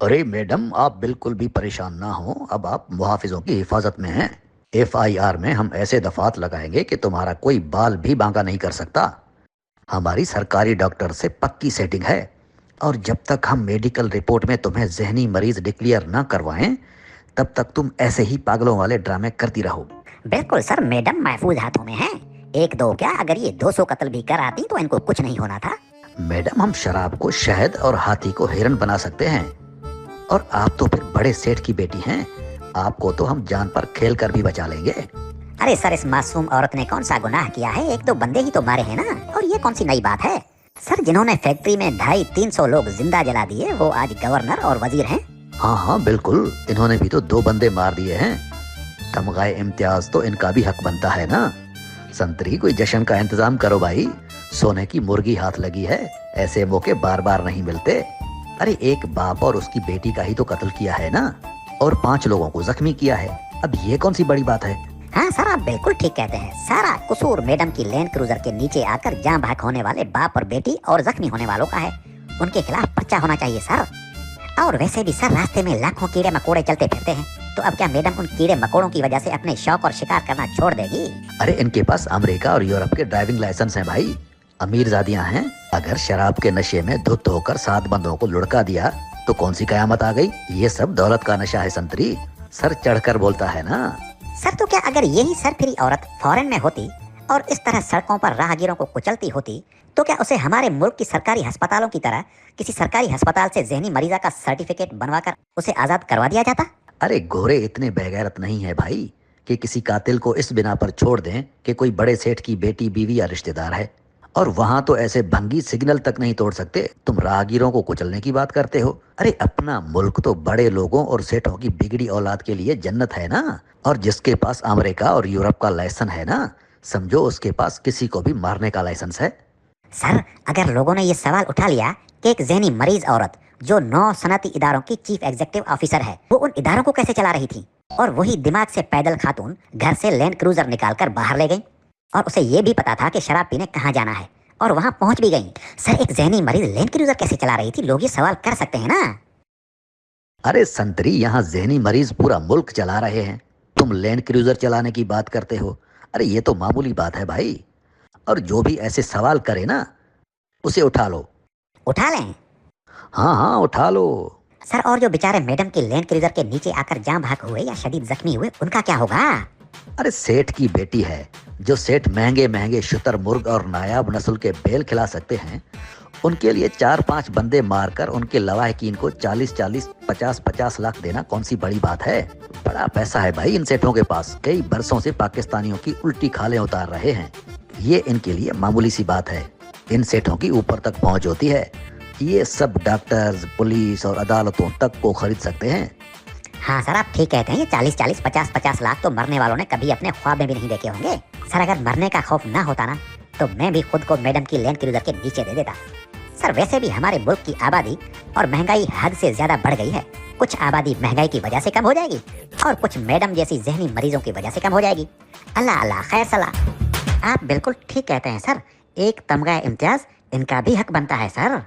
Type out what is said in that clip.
अरे मैडम, आप बिल्कुल भी परेशान ना हो, अब आप मुहाफिजों की हिफाजत में हैं। एफआईआर में हम ऐसे दफात लगाएंगे कि तुम्हारा कोई बाल भी बांका नहीं कर सकता। हमारी सरकारी डॉक्टर से पक्की सेटिंग है, और जब तक हम मेडिकल रिपोर्ट में तुम्हें जहनी मरीज डिक्लेयर ना करवाएं, तब तक तुम ऐसे ही पागलों वाले ड्रामे करती रहो। बिल्कुल सर, मैडम महफूज हाथों में है। एक दो क्या, अगर ये 200 कत्ल भी कर आती तो इनको कुछ नहीं होना था। मैडम, हम शराब को शहद और हाथी को हिरन बना सकते हैं, और आप तो फिर बड़े सेठ की बेटी हैं। आपको तो हम जान पर खेल कर भी बचा लेंगे। अरे सर, इस मासूम औरत ने कौन सा गुनाह किया है? एक दो बंदे ही तो मारे हैं ना, और ये कौन सी नई बात है? सर, जिन्होंने फैक्ट्री में 250-300 लोग जिंदा जला दिए, वो आज गवर्नर और वजीर हैं। हाँ हाँ बिल्कुल, इन्होंने भी तो 2 बंदे मार दिए हैं। तमगाए इम्तियाज तो इनका भी हक बनता है ना। संतरी, कोई जश्न का इंतजाम करो भाई, सोने की मुर्गी हाथ लगी है। ऐसे मौके बार बार नहीं मिलते। अरे एक बाप और उसकी बेटी का ही तो कत्ल किया है ना, और 5 लोगों को जख्मी किया है। अब ये कौन सी बड़ी बात है? हाँ सर, आप बिल्कुल ठीक कहते हैं। सारा कसूर मैडम की लैंड क्रूजर के नीचे आकर जान भाग होने वाले बाप और बेटी और जख्मी होने वालों का है। उनके खिलाफ पर्चा होना चाहिए सर। और वैसे भी सर, रास्ते में लाखों कीड़े मकोड़े चलते फिरते हैं, तो अब क्या मैडम उन कीड़े मकोड़ों की वजह से अपने शौक और शिकार करना छोड़ देगी? अरे इनके पास अमेरिका और यूरोप के ड्राइविंग लाइसेंस हैं भाई, अमीरजादियां हैं। अगर शराब के नशे में धुत होकर 7 बंदों को लुढ़का दिया तो कौन सी कयामत आ गई? ये सब दौलत का नशा है संतरी, सर चढ़कर बोलता है ना। सर, तो क्या अगर यही सरफिरी औरत फॉरेन में होती और इस तरह सड़कों पर राहगीरों को कुचलती होती, तो क्या उसे हमारे मुल्क की सरकारी अस्पतालों की तरह किसी सरकारी अस्पताल से जहनी मरीजा का सर्टिफिकेट बनवाकर उसे आजाद करवा दिया जाता? अरे गोरे इतने बेगैरत नहीं है भाई कि किसी कातिल को इस बिना पर छोड़ दें कि कोई बड़े सेठ की बेटी, बीवी या रिश्तेदार है। और वहां तो ऐसे भंगी सिग्नल तक नहीं तोड़ सकते, तुम राहगीरों को कुचलने की बात करते हो। अरे अपना मुल्क तो बड़े लोगों और सेठों की बिगड़ी औलाद के लिए जन्नत है ना। और जिसके पास अमेरिका और यूरोप का लाइसेंस है ना, समझो उसके पास किसी को भी मारने का लाइसेंस है। सर, अगर लोगों ने ये सवाल उठा लिया कि एक जहनी मरीज औरत जो 9 सनती इदारों की चीफ एग्जीक्यूटिव ऑफिसर है, वो उन इदारों को कैसे चला रही थी? और वही दिमाग से पैदल खातून घर से लैंड क्रूजर निकालकर बाहर ले गई, और उसे ये भी पता था कि शराब पीने कहाँ जाना है, और वहां पहुंच भी गई। सर, एक जहनी मरीज लैंड क्रूजर कैसे चला रही थी? लोग ये सवाल कर सकते हैं ना। अरे संतरी, यहाँ जहनी मरीज पूरा मुल्क चला रहे हैं, तुम लैंड क्रूजर चलाने की बात करते हो। अरे ये तो मामूली बात है भाई। और जो भी ऐसे सवाल करे ना, उसे उठा लो। उठा लें? हाँ हाँ उठा लो। सर, और जो बेचारे मैडम की लैंड क्रूजर के नीचे आकर जान भाग हुए या शदीद जख्मी हुए, उनका क्या होगा? अरे सेठ की बेटी है, जो सेठ महंगे महंगे शुतर मुर्ग और नायाब नस्ल के बेल खिला सकते हैं, उनके लिए 4-5 बंदे मारकर उनके लवाहकीन को 40-40, 50-50 लाख देना कौन सी बड़ी बात है? बड़ा पैसा है भाई इन सेठों के पास। कई बरसों से पाकिस्तानियों की उल्टी खालें उतार रहे हैं। ये इनके लिए मामूली सी बात है। इन सेठों की ऊपर तक पहुंच होती है। ये सब डॉक्टर्स, पुलिस और अदालतों तक को खरीद सकते हैं। हाँ सर, आप ठीक कहते हैं। ये 40-40, 50-50 लाख तो मरने वालों ने कभी अपने ख्वाब में भी नहीं देखे होंगे। सर, अगर मरने का खौफ ना होता ना, तो मैं भी खुद को मैडम की लैंड क्रूजर के नीचे दे देता। सर, वैसे भी हमारे मुल्क की आबादी और महंगाई हद से ज्यादा बढ़ गई है। कुछ आबादी महंगाई की वजह से कम हो जाएगी, और कुछ मैडम जैसी जहनी मरीजों की वजह से कम हो जाएगी। अल्लाह अल्लाह खैर सलाह। आप बिल्कुल ठीक कहते हैं सर, एक तमगा इम्तियाज इनका भी हक बनता है सर।